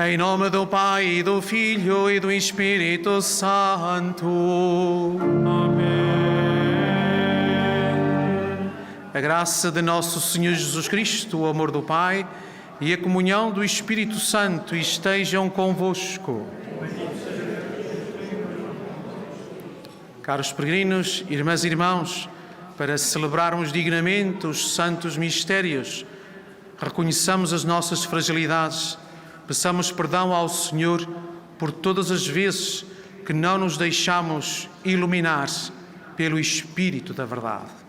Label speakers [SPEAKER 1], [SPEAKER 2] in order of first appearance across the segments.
[SPEAKER 1] Em nome do Pai, e do Filho e do Espírito Santo.
[SPEAKER 2] Amém.
[SPEAKER 1] A graça de nosso Senhor Jesus Cristo, o amor do Pai e a comunhão do Espírito Santo estejam convosco. Caros peregrinos, irmãs e irmãos, para celebrarmos dignamente os santos mistérios, reconheçamos as nossas fragilidades, peçamos perdão ao Senhor por todas as vezes que não nos deixamos iluminar pelo Espírito da verdade.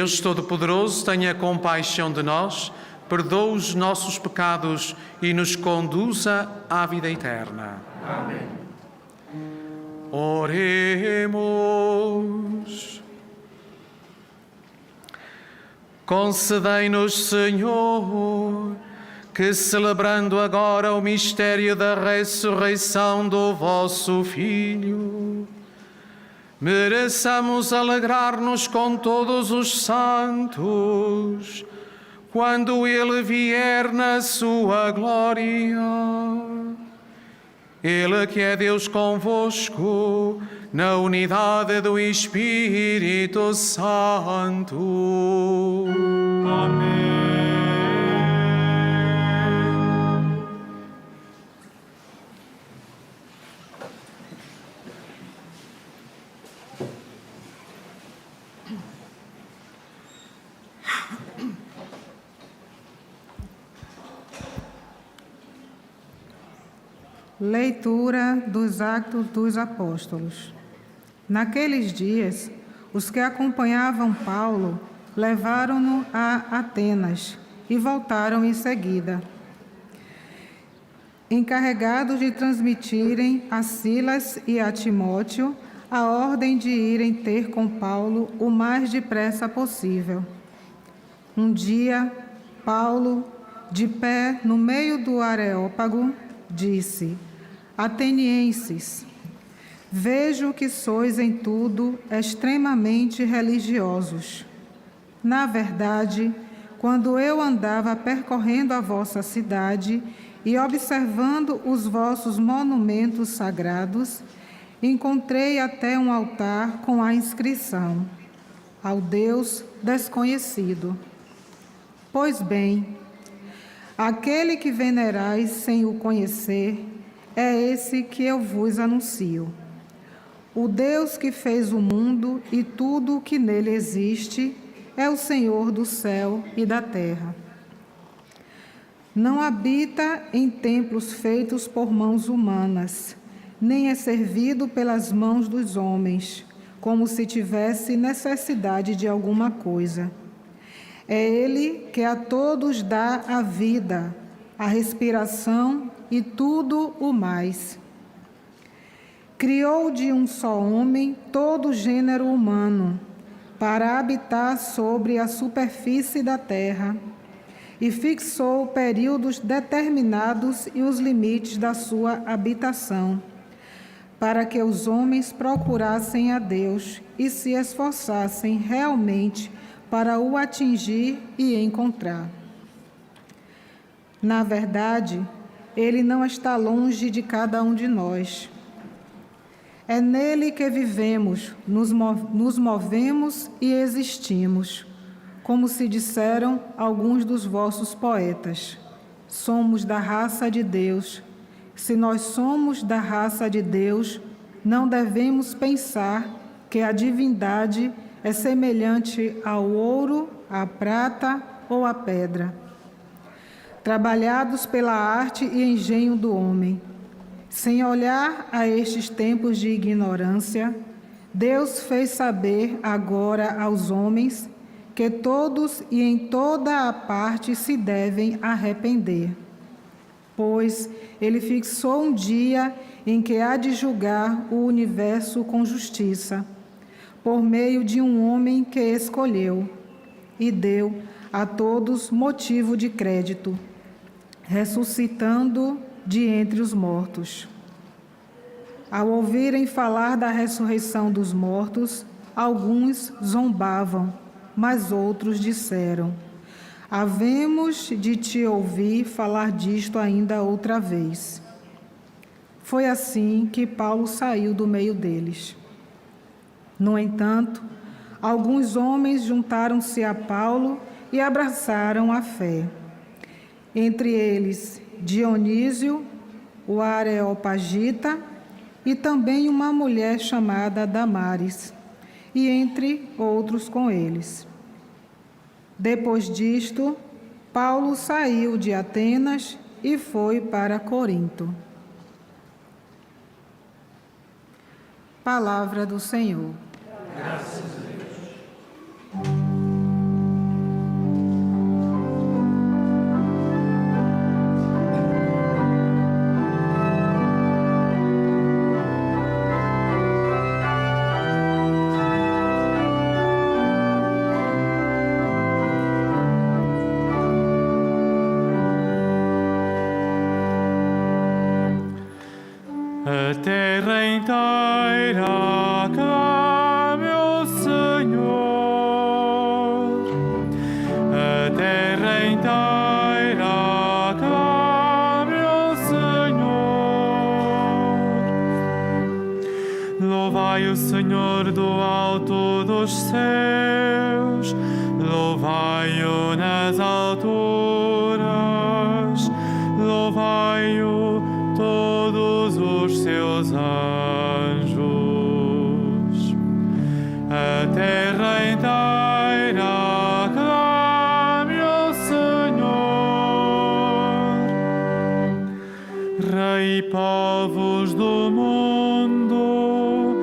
[SPEAKER 1] Deus Todo-Poderoso, tenha compaixão de nós, perdoe os nossos pecados e nos conduza à vida eterna.
[SPEAKER 2] Amém.
[SPEAKER 1] Oremos. Concedei-nos, Senhor, que celebrando agora o mistério da ressurreição do vosso Filho, mereçamos alegrar-nos com todos os santos, quando Ele vier na sua glória. Ele que é Deus convosco, na unidade do Espírito Santo.
[SPEAKER 2] Amém.
[SPEAKER 3] Leitura dos Atos dos Apóstolos. Naqueles dias, os que acompanhavam Paulo levaram-no a Atenas e voltaram em seguida, encarregados de transmitirem a Silas e a Timóteo a ordem de irem ter com Paulo o mais depressa possível. Um dia, Paulo, de pé no meio do Areópago, disse: Atenienses, vejo que sois em tudo extremamente religiosos. Na verdade, quando eu andava percorrendo a vossa cidade e observando os vossos monumentos sagrados, encontrei até um altar com a inscrição: ao Deus desconhecido. Pois bem, aquele que venerais sem o conhecer é esse que eu vos anuncio. O Deus que fez o mundo e tudo o que nele existe é o Senhor do céu e da terra. Não habita em templos feitos por mãos humanas, nem é servido pelas mãos dos homens, como se tivesse necessidade de alguma coisa. É Ele que a todos dá a vida, a respiração e tudo o mais. criou de um só homem todo o gênero humano, para habitar sobre a superfície da terra, e fixou períodos determinados e os limites da sua habitação, para que os homens procurassem a Deus e se esforçassem realmente para o atingir e encontrar. Na verdade, Ele não está longe de cada um de nós. É nele que vivemos, nos movemos e existimos, como se disseram alguns dos vossos poetas. Somos da raça de Deus. Se nós somos da raça de Deus, não devemos pensar que a divindade é semelhante ao ouro, à prata ou à pedra, trabalhados pela arte e engenho do homem. Sem olhar a estes tempos de ignorância, Deus fez saber agora aos homens que todos e em toda a parte se devem arrepender, pois Ele fixou um dia em que há de julgar o universo com justiça, por meio de um homem que escolheu e deu a todos motivo de crédito, ressuscitando de entre os mortos. Ao ouvirem falar da ressurreição dos mortos, alguns zombavam, mas outros disseram: havemos de te ouvir falar disto ainda outra vez. Foi assim que Paulo saiu do meio deles. No entanto, alguns homens juntaram-se a Paulo e abraçaram a fé. Entre eles, Dionísio, o Areopagita, e também uma mulher chamada Damaris, e entre outros com eles. Depois disto, Paulo saiu de Atenas e foi para Corinto. Palavra do Senhor.
[SPEAKER 2] Graças a Deus. A terra inteira aclame o Senhor. A terra inteira aclame o Senhor. Louvai o Senhor do alto dos céus, louvai-o nas alturas, louvai-o todos os seus anjos. A terra inteira aclame o Senhor. Rei e povos do mundo,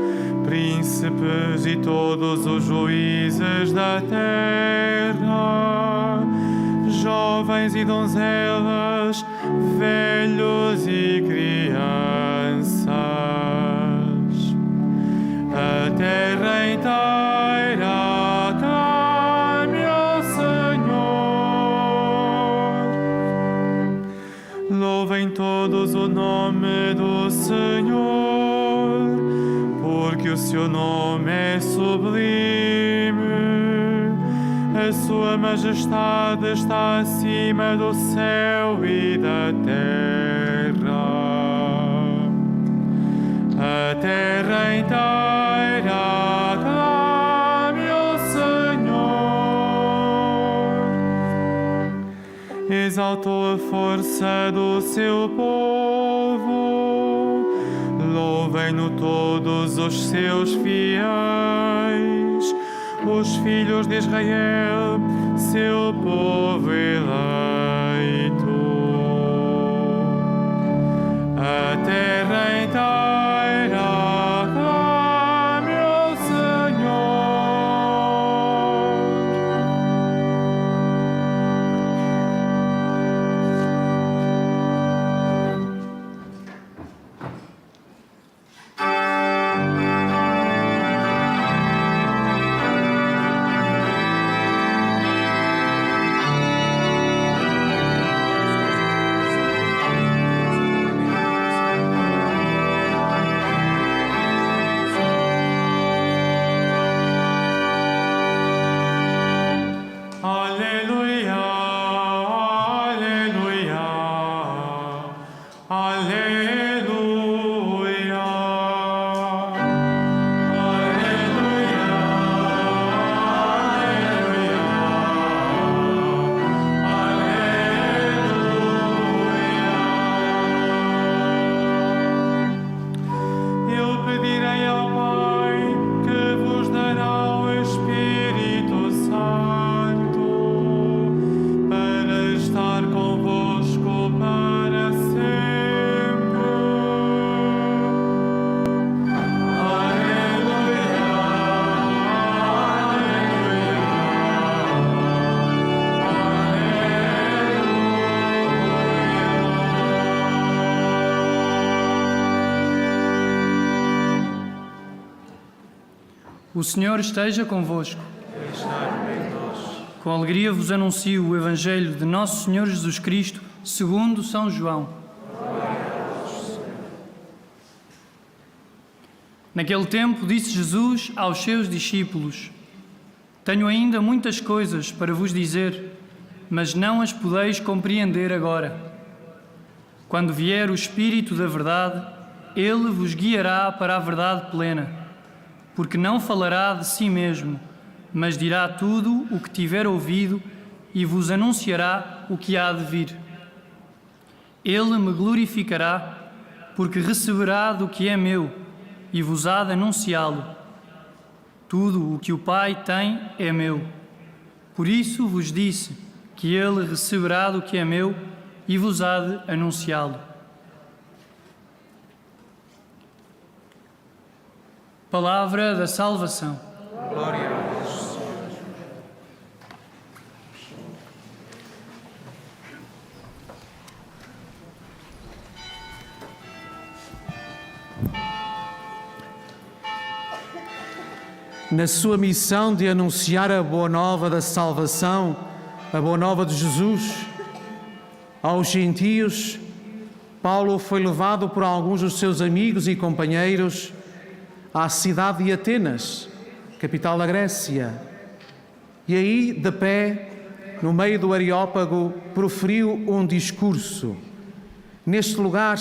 [SPEAKER 2] príncipes e todos os juízes da terra, jovens e donzelas, velhos e crianças. A terra inteira aclame o Senhor. Louvem todos o nome do Senhor, porque o seu nome é sublime. A sua majestade está acima do céu e da terra. A terra inteira aclame o Senhor. Exaltou a força do seu povo. Louvem-no todos os seus fiéis, os filhos de Israel, seu povo eleito. A terra inteira aclame o Senhor.
[SPEAKER 4] O Senhor esteja convosco. Com alegria vos anuncio o Evangelho de Nosso Senhor Jesus Cristo, segundo São João. Naquele tempo disse Jesus aos seus discípulos: Tenho ainda muitas coisas para vos dizer, mas não as podeis compreender agora. Quando vier o Espírito da verdade, ele vos guiará para a verdade plena. Porque não falará de si mesmo, mas dirá tudo o que tiver ouvido e vos anunciará o que há de vir. Ele me glorificará, porque receberá do que é meu e vos há de anunciá-lo. Tudo o que o Pai tem é meu. Por isso vos disse que ele receberá do que é meu e vos há de anunciá-lo. Palavra da salvação.
[SPEAKER 1] Glória a Deus. Na sua missão de anunciar a boa nova da salvação, a boa nova de Jesus aos gentios, Paulo foi levado por alguns dos seus amigos e companheiros à cidade de Atenas, capital da Grécia. E aí, de pé, no meio do Areópago, proferiu um discurso. Neste lugar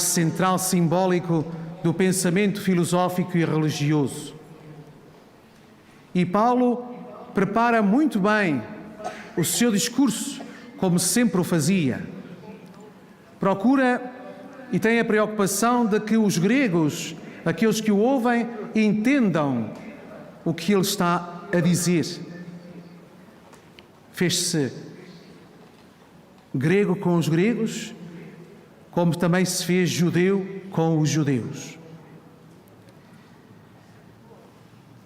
[SPEAKER 1] central, simbólico do pensamento filosófico e religioso. E Paulo prepara muito bem o seu discurso, como sempre o fazia. Procura e tem a preocupação de que os gregos, aqueles que o ouvem, entendam o que ele está a dizer. Fez-se grego com os gregos, como também se fez judeu com os judeus.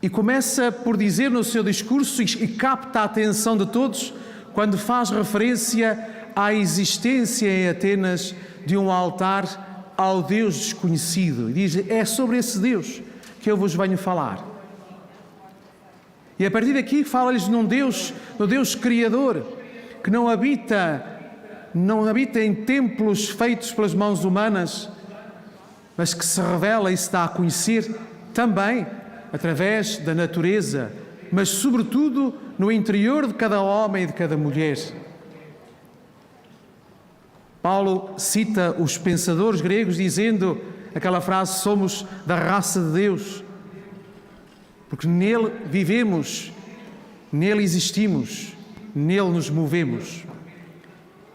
[SPEAKER 1] E começa por dizer no seu discurso, e capta a atenção de todos, quando faz referência à existência em Atenas de um altar ao Deus desconhecido. E diz: é sobre esse Deus que eu vos venho falar. E a partir daqui fala-lhes no Deus Criador, que não habita em templos feitos pelas mãos humanas, mas que se revela e se dá a conhecer também através da natureza, mas sobretudo no interior de cada homem e de cada mulher. Paulo cita os pensadores gregos dizendo aquela frase: somos da raça de Deus, porque nele vivemos, nele existimos, nele nos movemos.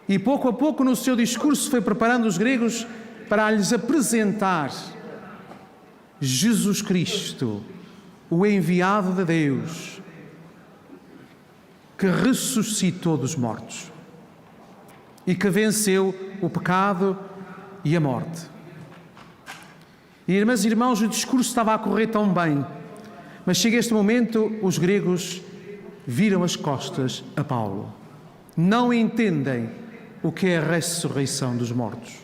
[SPEAKER 1] E pouco a pouco no seu discurso foi preparando os gregos para lhes apresentar Jesus Cristo, o enviado de Deus, que ressuscitou dos mortos e que venceu o pecado e a morte. E, irmãs e irmãos, o discurso estava a correr tão bem, mas chega este momento, os gregos viram as costas a Paulo. Não entendem o que é a ressurreição dos mortos.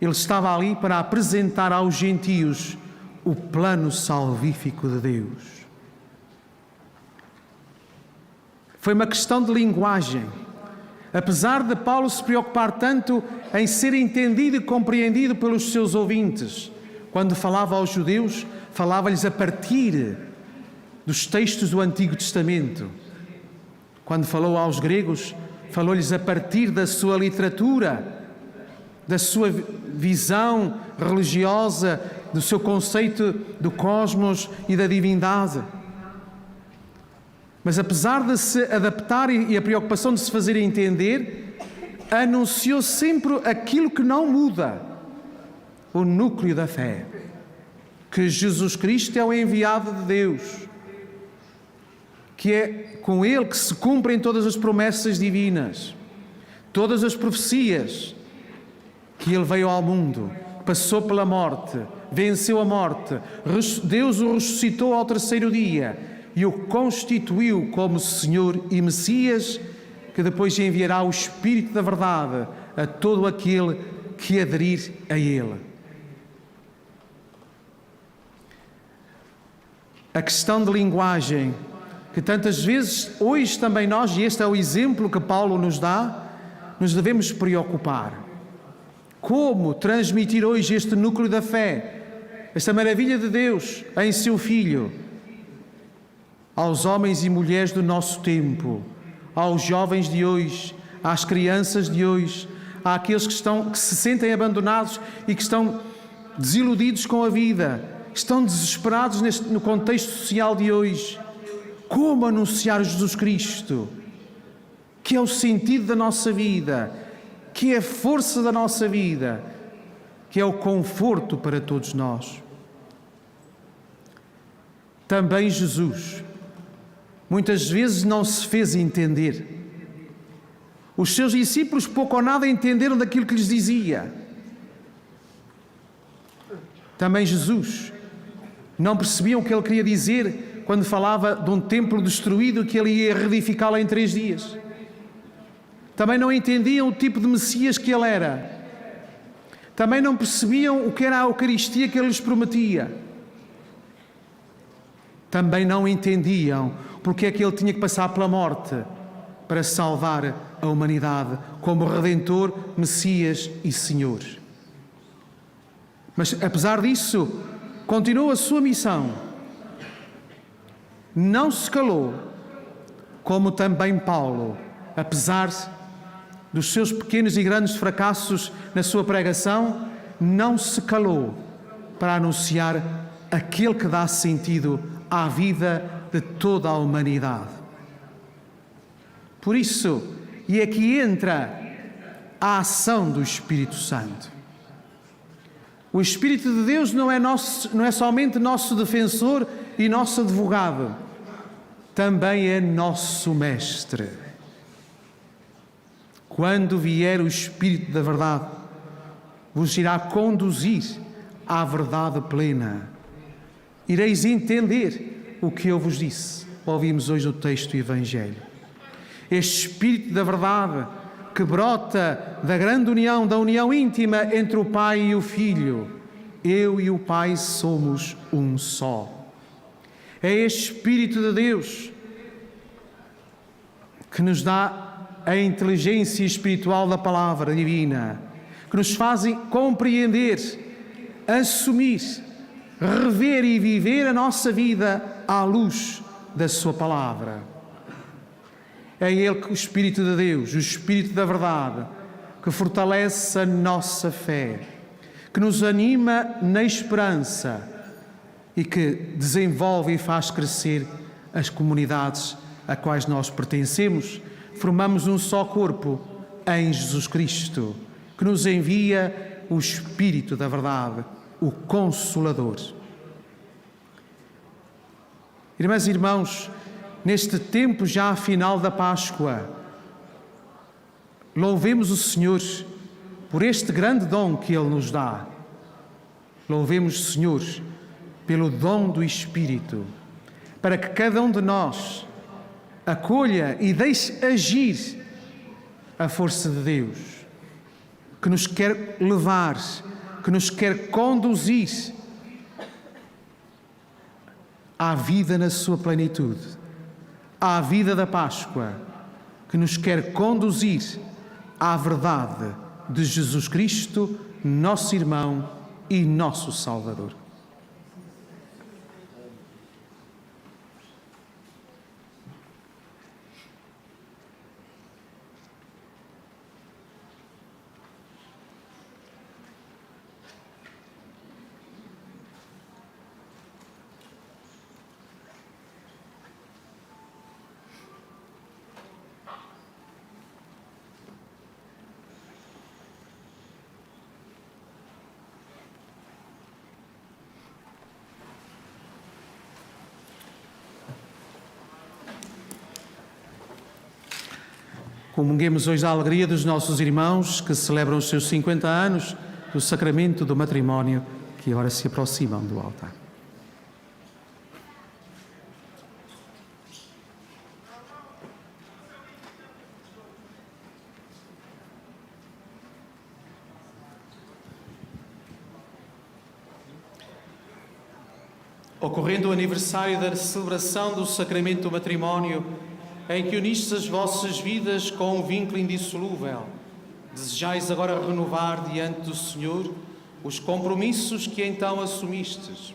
[SPEAKER 1] Ele estava ali para apresentar aos gentios o plano salvífico de Deus. Foi uma questão de linguagem. Apesar de Paulo se preocupar tanto em ser entendido e compreendido pelos seus ouvintes, quando falava aos judeus, falava-lhes a partir dos textos do Antigo Testamento. Quando falou aos gregos, falou-lhes a partir da sua literatura, da sua visão religiosa, do seu conceito do cosmos e da divindade. Mas apesar de se adaptar e a preocupação de se fazer entender, anunciou sempre aquilo que não muda, o núcleo da fé, que Jesus Cristo é o enviado de Deus, que é com Ele que se cumprem todas as promessas divinas, todas as profecias, que Ele veio ao mundo, passou pela morte, venceu a morte, Deus o ressuscitou ao terceiro dia e o constituiu como Senhor e Messias, que depois enviará o Espírito da verdade a todo aquele que aderir a Ele. a questão de linguagem, que tantas vezes hoje também nós, e este é o exemplo que Paulo nos dá, nos devemos preocupar. Como transmitir hoje este núcleo da fé, esta maravilha de Deus em seu Filho, aos homens e mulheres do nosso tempo, aos jovens de hoje, às crianças de hoje, àqueles que se sentem abandonados e que estão desiludidos com a vida, estão desesperados no contexto social de hoje. Como anunciar Jesus Cristo, que é o sentido da nossa vida, que é a força da nossa vida, que é o conforto para todos nós. Também Jesus muitas vezes não se fez entender. Os seus discípulos pouco ou nada entenderam daquilo que lhes dizia. Também Jesus não percebiam o que ele queria dizer quando falava de um templo destruído que ele ia reedificá-lo em 3 dias. Também não entendiam o tipo de Messias que ele era. Também não percebiam o que era a Eucaristia que ele lhes prometia. Também não entendiam porque é que ele tinha que passar pela morte para salvar a humanidade como Redentor, Messias e Senhor. Mas, apesar disso, continuou a sua missão. Não se calou, como também Paulo, apesar dos seus pequenos e grandes fracassos na sua pregação, não se calou para anunciar aquele que dá sentido à vida de toda a humanidade. Por isso, e aqui entra a ação do Espírito Santo. O Espírito de Deus não é somente nosso defensor e nosso advogado, também é nosso mestre. Quando vier o Espírito da verdade, vos irá conduzir à verdade plena. Ireis entender o que eu vos disse. Ouvimos hoje o texto do Evangelho. Este Espírito da verdade que brota da grande união, da união íntima entre o Pai e o Filho. Eu e o Pai somos um só. É este Espírito de Deus que nos dá a inteligência espiritual da palavra divina, que nos fazem compreender, assumir, rever e viver a nossa vida à luz da sua palavra. É Ele que o Espírito de Deus, o Espírito da verdade, que fortalece a nossa fé, que nos anima na esperança e que desenvolve e faz crescer as comunidades a quais nós pertencemos. Formamos um só corpo em Jesus Cristo, que nos envia o Espírito da verdade, o Consolador. Irmãs e irmãos, neste tempo já final da Páscoa, louvemos o Senhor por este grande dom que Ele nos dá. Louvemos o Senhor pelo dom do Espírito, para que cada um de nós acolha e deixe agir a força de Deus, que nos quer levar, que nos quer conduzir à vida na sua plenitude, à vida da Páscoa, que nos quer conduzir à verdade de Jesus Cristo, nosso irmão e nosso Salvador. Comunguemos hoje a alegria dos nossos irmãos que celebram os seus 50 anos do sacramento do matrimónio, que agora se aproximam do altar. Ocorrendo o aniversário da celebração do sacramento do matrimónio, em que unistes as vossas vidas com um vínculo indissolúvel, desejais agora renovar diante do Senhor os compromissos que então assumistes,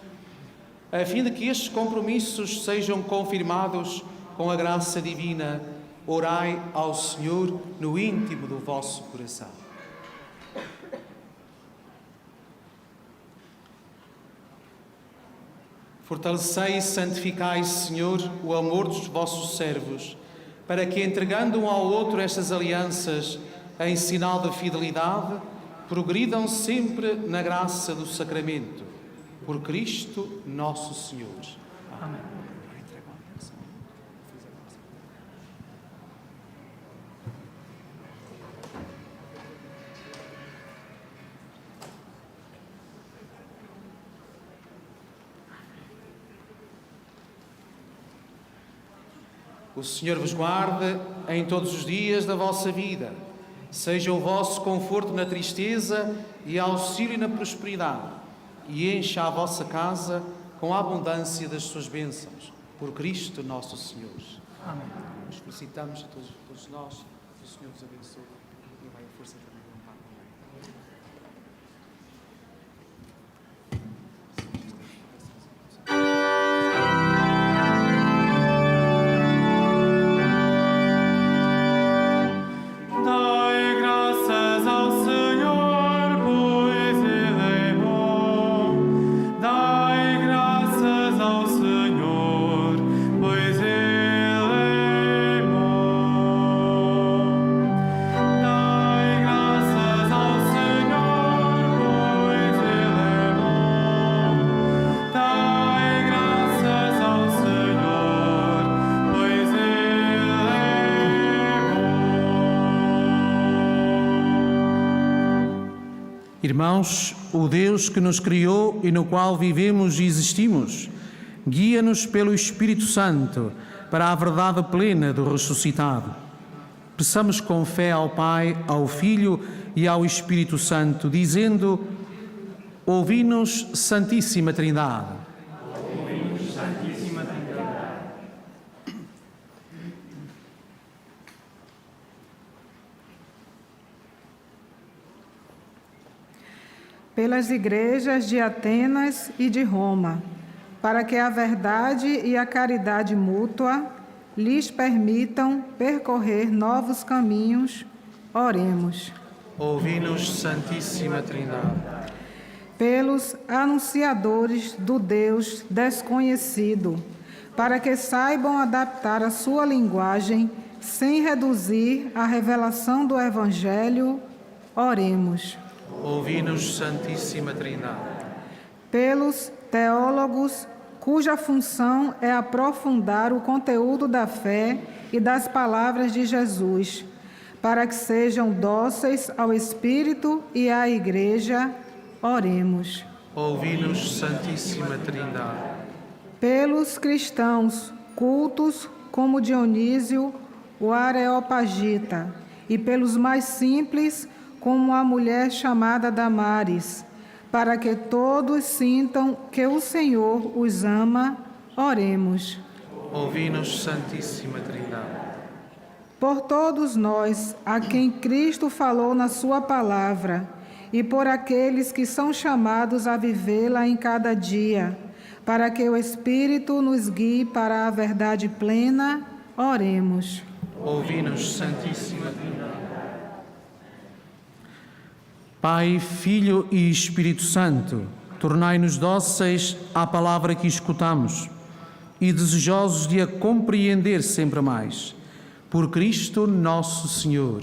[SPEAKER 1] a fim de que estes compromissos sejam confirmados com a graça divina. Orai ao Senhor no íntimo do vosso coração. Fortalecei e santificai, Senhor, o amor dos vossos servos, para que, entregando um ao outro estas alianças em sinal de fidelidade, progridam sempre na graça do sacramento. Por Cristo nosso Senhor. Amém. O Senhor vos guarde em todos os dias da vossa vida. Seja o vosso conforto na tristeza e auxílio na prosperidade. E encha a vossa casa com a abundância das suas bênçãos. Por Cristo nosso Senhor. Amém. Nos felicitamos a todos nós. Que o Senhor vos abençoe e vai a força também do Pai. Irmãos, o Deus que nos criou e no qual vivemos e existimos, guia-nos pelo Espírito Santo para a verdade plena do ressuscitado. Peçamos com fé ao Pai, ao Filho e ao Espírito Santo, dizendo: ouvi-nos, Santíssima Trindade.
[SPEAKER 4] Ouvi-nos, Santíssima Trindade.
[SPEAKER 3] Pelas igrejas de Atenas e de Roma, para que a verdade e a caridade mútua lhes permitam percorrer novos caminhos, oremos.
[SPEAKER 1] Ouvi-nos, Santíssima Trindade.
[SPEAKER 3] Pelos anunciadores do Deus desconhecido, para que saibam adaptar a sua linguagem sem reduzir a revelação do Evangelho, oremos.
[SPEAKER 1] Ouvi-nos, Santíssima Trindade.
[SPEAKER 3] Pelos teólogos cuja função é aprofundar o conteúdo da fé e das palavras de Jesus, para que sejam dóceis ao Espírito e à Igreja, oremos.
[SPEAKER 1] Ouvi-nos, Santíssima Trindade.
[SPEAKER 3] Pelos cristãos cultos como Dionísio, o Areopagita, e pelos mais simples, como a mulher chamada Damares, para que todos sintam que o Senhor os ama, oremos.
[SPEAKER 1] Ouvi-nos, Santíssima Trindade.
[SPEAKER 3] Por todos nós, a quem Cristo falou na sua palavra, e por aqueles que são chamados a vivê-la em cada dia, para que o Espírito nos guie para a verdade plena, oremos.
[SPEAKER 1] Ouvi-nos, Santíssima Trindade. Pai, Filho e Espírito Santo, tornai-nos dóceis à palavra que escutamos e desejosos de a compreender sempre mais. Por Cristo nosso Senhor.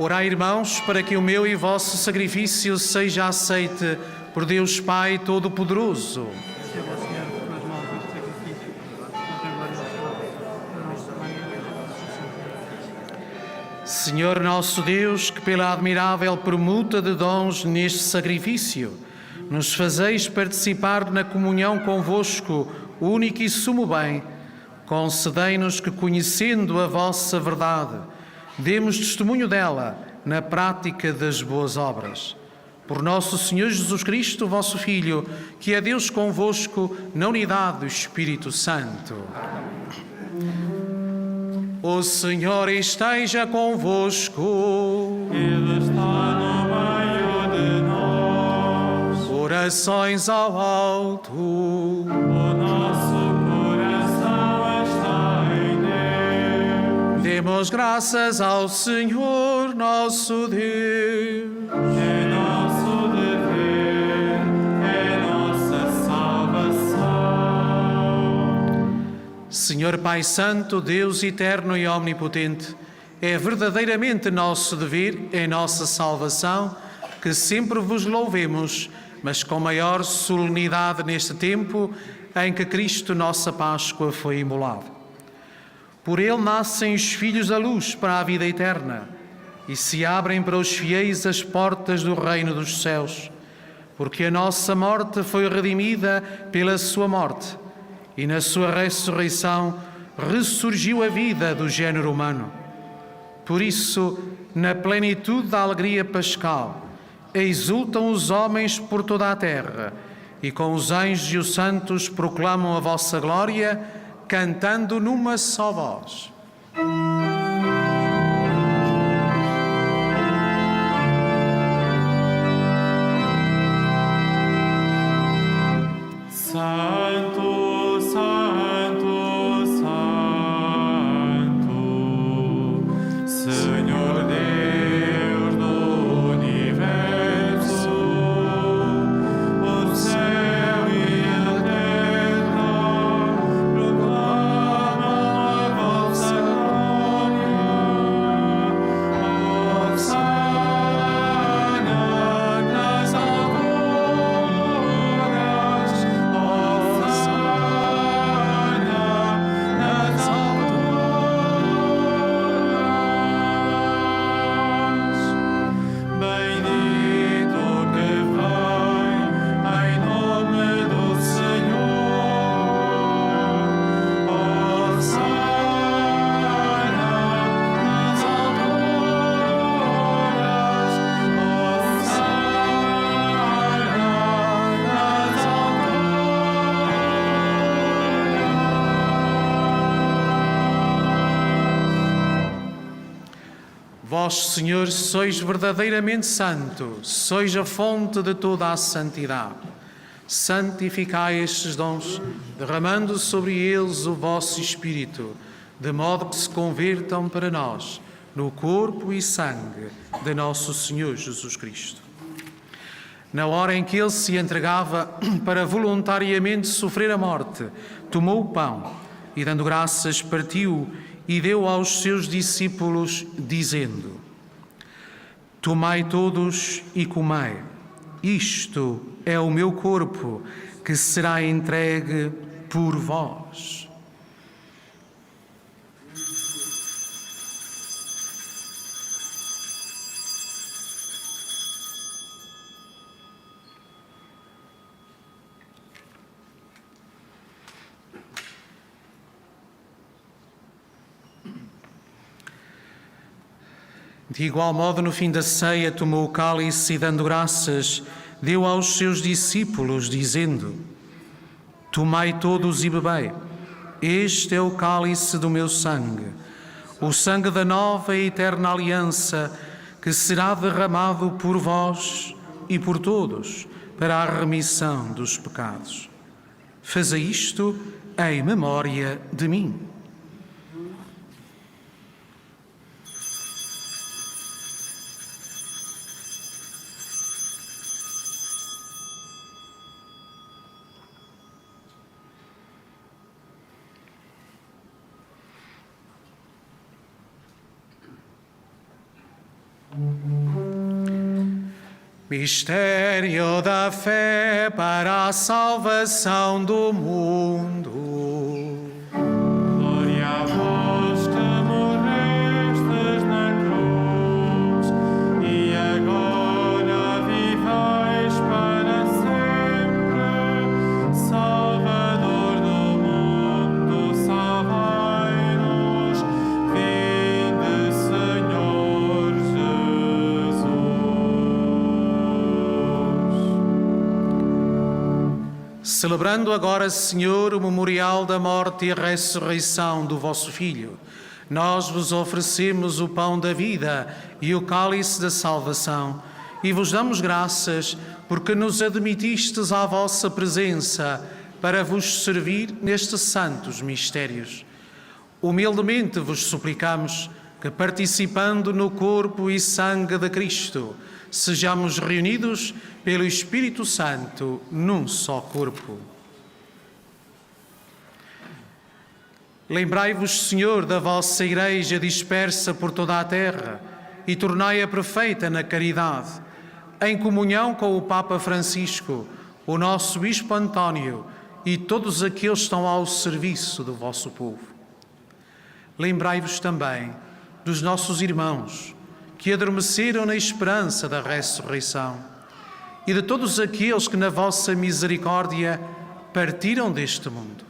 [SPEAKER 1] Orai, irmãos, para que o meu e vosso sacrifício seja aceite por Deus Pai Todo-Poderoso. Senhor nosso Deus, que pela admirável permuta de dons neste sacrifício, nos fazeis participar na comunhão convosco, único e sumo bem, concedei-nos que, conhecendo a vossa verdade, demos testemunho dela na prática das boas obras. Por nosso Senhor Jesus Cristo, vosso Filho, que é Deus convosco, na unidade do Espírito Santo. O Senhor esteja convosco.
[SPEAKER 2] Ele está no meio de nós.
[SPEAKER 1] Orações ao alto.
[SPEAKER 2] O nosso coração está em Deus.
[SPEAKER 1] Demos graças ao Senhor nosso Deus.
[SPEAKER 2] É nosso dever, é nossa salvação.
[SPEAKER 1] Senhor Pai Santo, Deus eterno e omnipotente, é verdadeiramente nosso dever, é nossa salvação, que sempre vos louvemos, mas com maior solenidade neste tempo em que Cristo, nossa Páscoa, foi imolado. Por ele nascem os filhos da luz para a vida eterna e se abrem para os fiéis as portas do reino dos céus, porque a nossa morte foi redimida pela sua morte e na sua ressurreição ressurgiu a vida do género humano. Por isso, na plenitude da alegria pascal, exultam os homens por toda a terra e com os anjos e os santos proclamam a vossa glória, cantando numa só voz.
[SPEAKER 2] Santo, Santo, Santo, Senhor Deus do universo, o céu e a terra proclamam a vossa glória. Hosana nas alturas, Hosana nas alturas. Bendito que vem em nome do Senhor. Hosana nas alturas, Hosana nas
[SPEAKER 1] Vós, Senhor, sois verdadeiramente santo, sois a fonte de toda a santidade. Santificai estes dons, derramando sobre eles o vosso Espírito, de modo que se convertam para nós no corpo e sangue de nosso Senhor Jesus Cristo. Na hora em que ele se entregava para voluntariamente sofrer a morte, tomou o pão e, dando graças, partiu e deu aos seus discípulos, dizendo: Tomai todos e comei. Isto é o meu corpo, que será entregue por vós. De igual modo, no fim da ceia, tomou o cálice e, dando graças, deu aos seus discípulos, dizendo: Tomai todos e bebei. Este é o cálice do meu sangue, o sangue da nova e eterna aliança, que será derramado por vós e por todos para a remissão dos pecados. Fazei isto em memória de mim. Mistério da fé para a salvação do mundo.
[SPEAKER 2] Glória a vós que morrestes na cruz e agora vivais para sempre. Salvador do mundo, salvai-nos. Vinde, Senhor Jesus.
[SPEAKER 1] Celebrando agora, Senhor, o memorial da morte e a ressurreição do vosso Filho, nós vos oferecemos o pão da vida e o cálice da salvação e vos damos graças porque nos admitistes à vossa presença para vos servir nestes santos mistérios. Humildemente vos suplicamos que, participando no corpo e sangue de Cristo, sejamos reunidos pelo Espírito Santo num só corpo. Lembrai-vos, Senhor, da vossa Igreja dispersa por toda a terra e tornai-a perfeita na caridade, em comunhão com o Papa Francisco, o nosso Bispo António e todos aqueles que estão ao serviço do vosso povo. Lembrai-vos também dos nossos irmãos que adormeceram na esperança da ressurreição e de todos aqueles que na vossa misericórdia partiram deste mundo.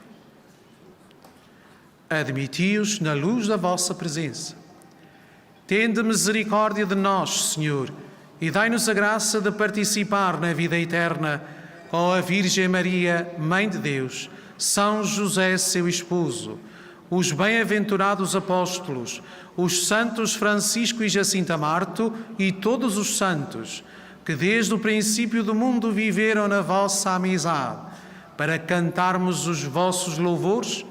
[SPEAKER 1] Admiti-os na luz da vossa presença. Tende misericórdia de nós, Senhor, e dai-nos a graça de participar na vida eterna com a Virgem Maria, Mãe de Deus, São José, seu esposo, os bem-aventurados apóstolos, os santos Francisco e Jacinta Marto e todos os santos que desde o princípio do mundo viveram na vossa amizade, para cantarmos os vossos louvores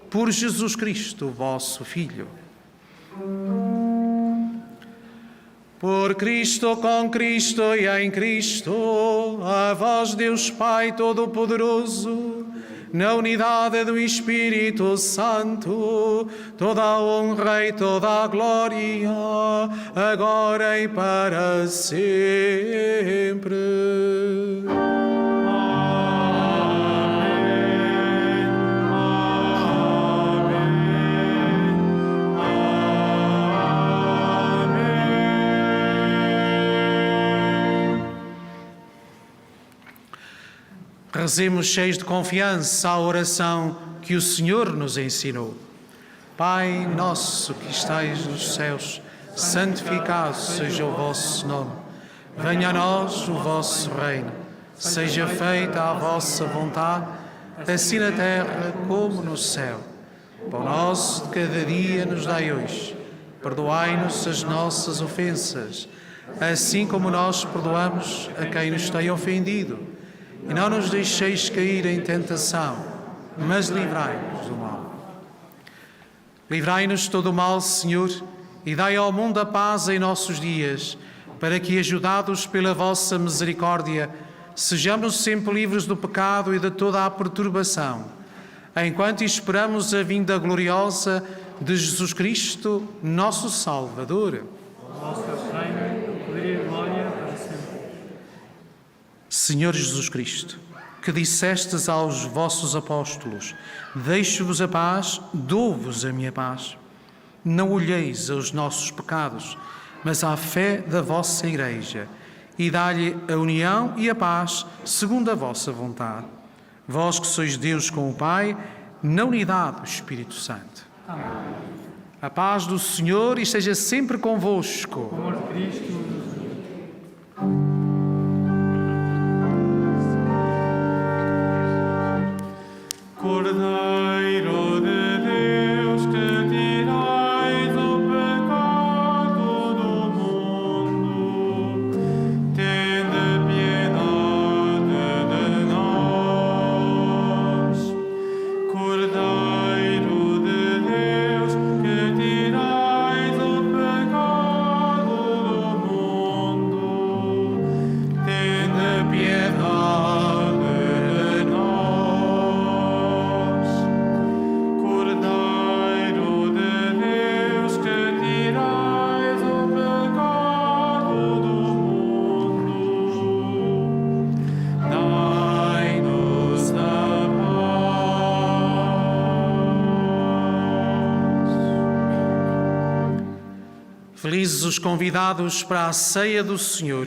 [SPEAKER 1] por Jesus Cristo, vosso Filho. Por Cristo, com Cristo e em Cristo, a vós, Deus Pai Todo-Poderoso, na unidade do Espírito Santo, toda a honra e toda a glória, agora e para sempre. Rezemos cheios de confiança a oração que o Senhor nos ensinou. Pai nosso que estais nos céus, santificado seja o vosso nome. Venha a nós o vosso reino. Seja feita a vossa vontade, assim na terra como no céu. O pão nosso de cada dia nos dai hoje. Perdoai-nos as nossas ofensas, assim como nós perdoamos a quem nos tem ofendido. E não nos deixeis cair em tentação, mas livrai-nos do mal. Livrai-nos de todo o mal, Senhor, e dai ao mundo a paz em nossos dias, para que, ajudados pela vossa misericórdia, sejamos sempre livres do pecado e de toda a perturbação, enquanto esperamos a vinda gloriosa de Jesus Cristo, nosso Salvador. Senhor Jesus Cristo, que dissestes aos vossos apóstolos: deixo-vos a paz, dou-vos a minha paz. Não olheis aos nossos pecados, mas à fé da vossa Igreja, e dá-lhe a união e a paz segundo a vossa vontade. Vós que sois Deus com o Pai, na unidade do Espírito Santo. Amém. A paz do Senhor esteja sempre convosco. O amor de Cristo.
[SPEAKER 2] Cordeiro de Deus, que tirais o pecado do mundo, tende piedade de nós. Cordeiro de Deus, que tirais o pecado do mundo, tende piedade de nós. Cordeiro de Deus, que tirais o pecado
[SPEAKER 1] Felizes os convidados para a ceia do Senhor.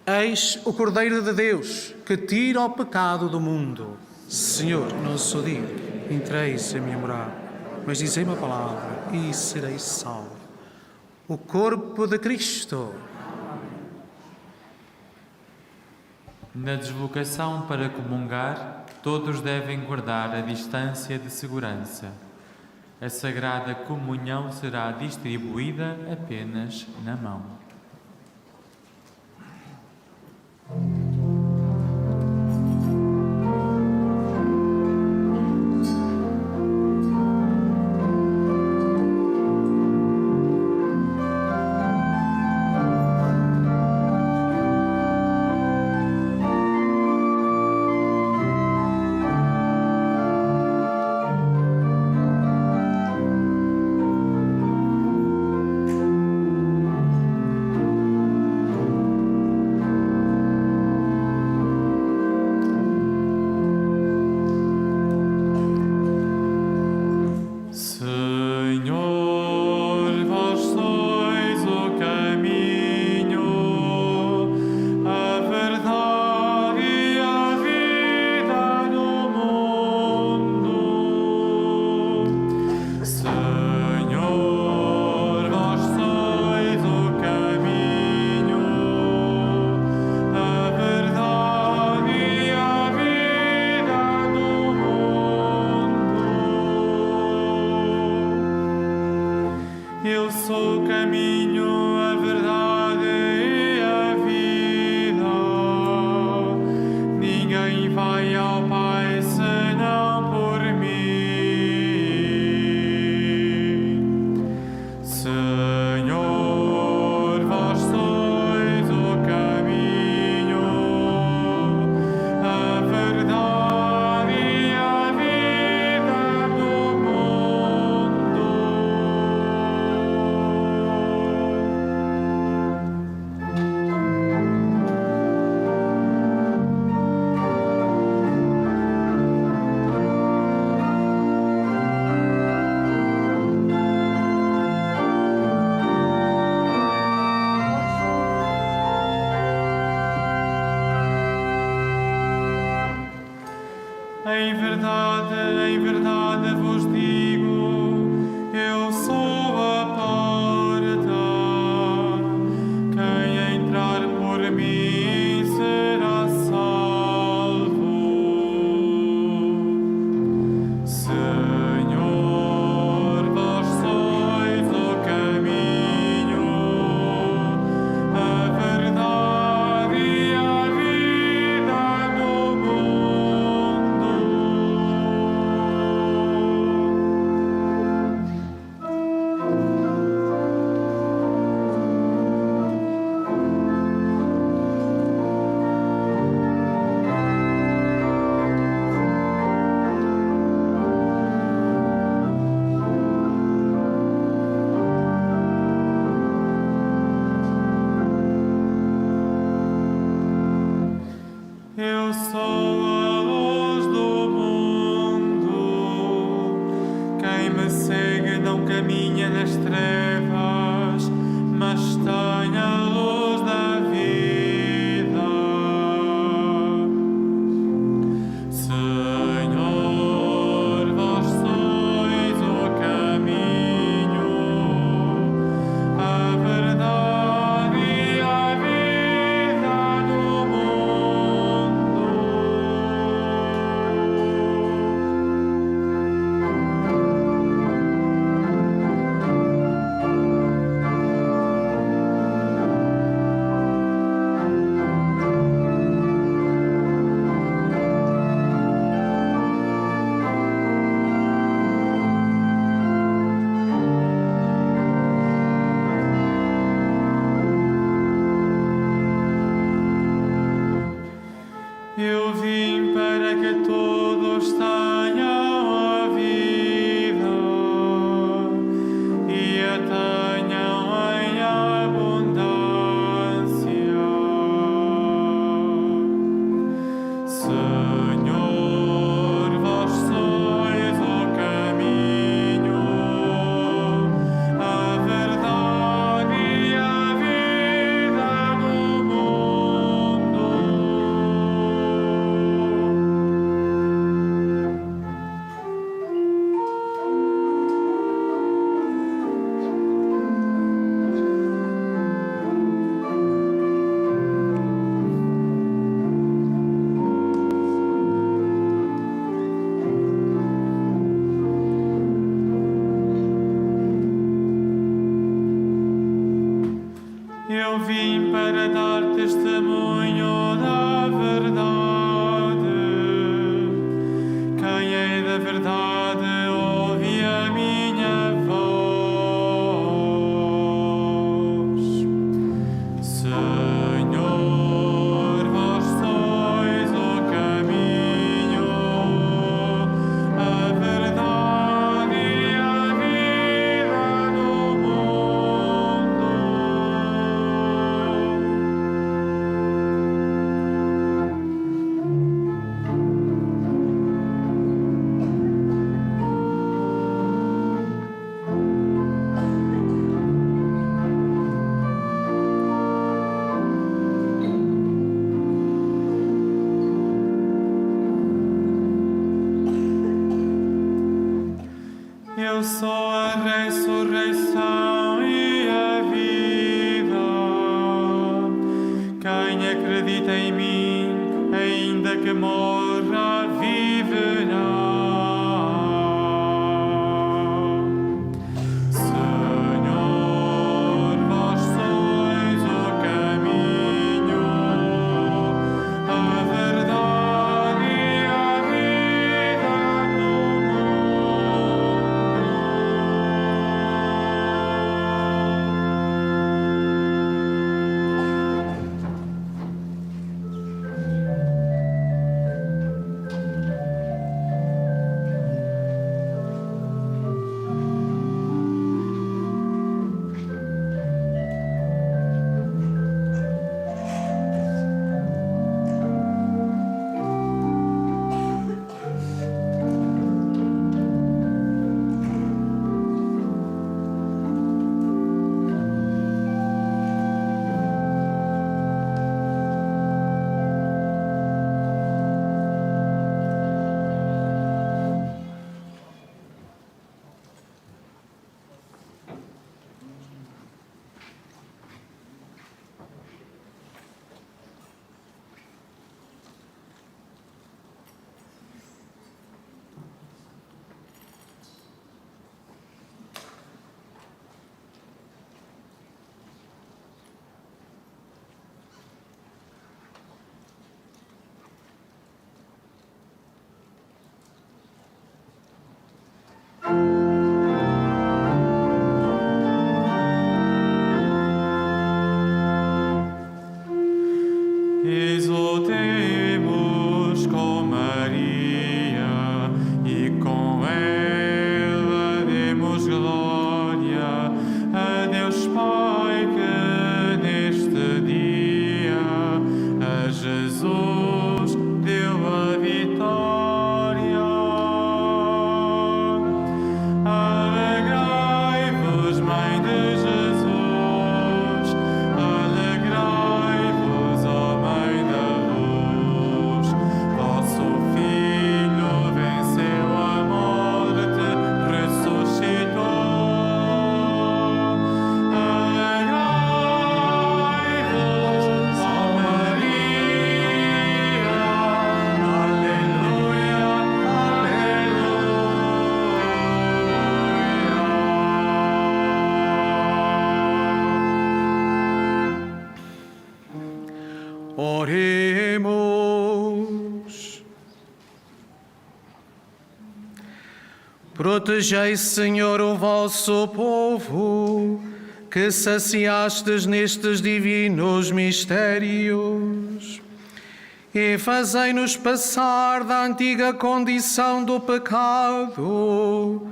[SPEAKER 1] Eis o Cordeiro de Deus, que tira o pecado do mundo. Senhor, não sou digno, entreis a minha morada, mas dizei uma palavra e serei salvo. O corpo de Cristo.
[SPEAKER 2] Na deslocação para comungar, todos devem guardar a distância de segurança. A Sagrada Comunhão será distribuída apenas na mão.
[SPEAKER 5] Eu sou o caminho, a verdade e a vida. Ninguém vai ao Pai senão por mim. Senhor, vós sois o caminho, a verdade e a vida do mundo. Em verdade vos digo, eu sou a porta. Quem entrar por mim será salvo. Senhor, vós sois o caminho, a verdade e a vida do mundo. Eu sou a luz do mundo. Quem me segue não caminha nas trevas, mas tem a luz da vida. Senhor, vós sois o caminho, a verdade e a vida do mundo. Eu sou a ressurreição e a vida. Quem acredita em mim, ainda que morra, viverá. Senhor, vós sois o caminho, a verdade e a vida do Exultemos com Maria e com ela demos glória a Deus Pai que neste dia a Jesus deu a vitória. Alegrai-vos, Mãe de Jesus, alegrai-vos, ó Mãe da Luz, vosso Filho venceu a morte, ressuscitou. Alegrai-vos, ó Maria, aleluia, aleluia.
[SPEAKER 1] Oremos. Protegei, Senhor, o vosso povo, que saciastes nestes divinos mistérios, e fazei-nos passar da antiga condição do pecado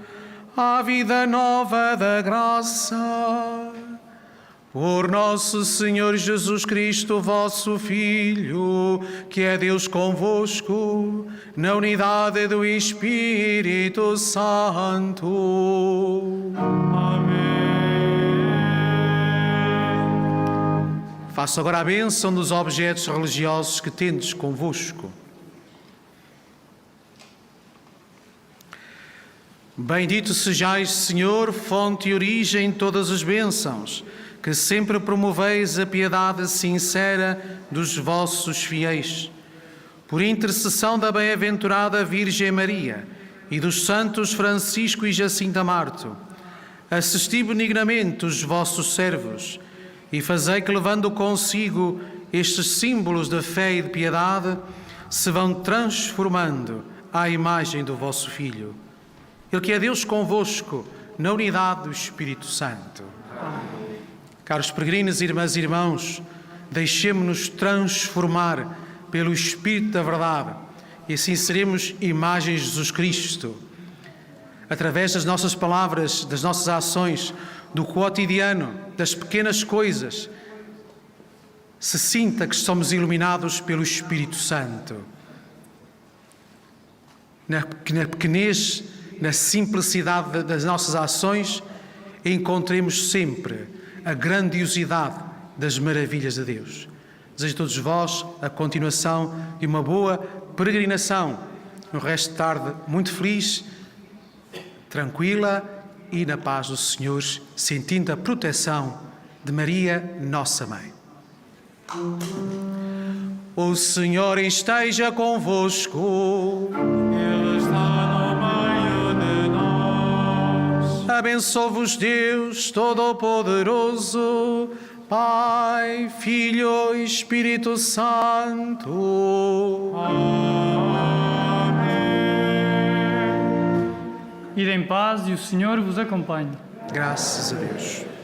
[SPEAKER 1] à vida nova da graça. Por nosso Senhor Jesus Cristo, vosso Filho, que é Deus convosco, na unidade do Espírito Santo.
[SPEAKER 5] Amém.
[SPEAKER 1] Faço agora a bênção dos objetos religiosos que tendes convosco. Bendito sejais, Senhor, fonte e origem de todas as bênçãos, que sempre promoveis a piedade sincera dos vossos fiéis. Por intercessão da bem-aventurada Virgem Maria e dos santos Francisco e Jacinta Marto, assisti benignamente os vossos servos e fazei que, levando consigo estes símbolos de fé e de piedade, se vão transformando à imagem do vosso Filho. Ele que é Deus convosco, na unidade do Espírito Santo. Caros peregrinos, irmãs e irmãos, deixemo-nos transformar pelo Espírito da verdade e assim seremos imagens de Jesus Cristo. Através das nossas palavras, das nossas ações, do cotidiano, das pequenas coisas, se sinta que somos iluminados pelo Espírito Santo. Na pequenez, na simplicidade das nossas ações, encontremos sempre a grandiosidade das maravilhas de Deus. Desejo a todos vós a continuação de uma boa peregrinação. Um resto de tarde muito feliz, tranquila e na paz do Senhor, sentindo a proteção de Maria, nossa Mãe. O Senhor esteja convosco.
[SPEAKER 5] Ele está no meio de nós.
[SPEAKER 1] Abençoe-vos Deus Todo-Poderoso, Pai, Filho e Espírito Santo.
[SPEAKER 5] Amém.
[SPEAKER 4] Ide em paz e o Senhor vos acompanhe.
[SPEAKER 1] Graças a Deus.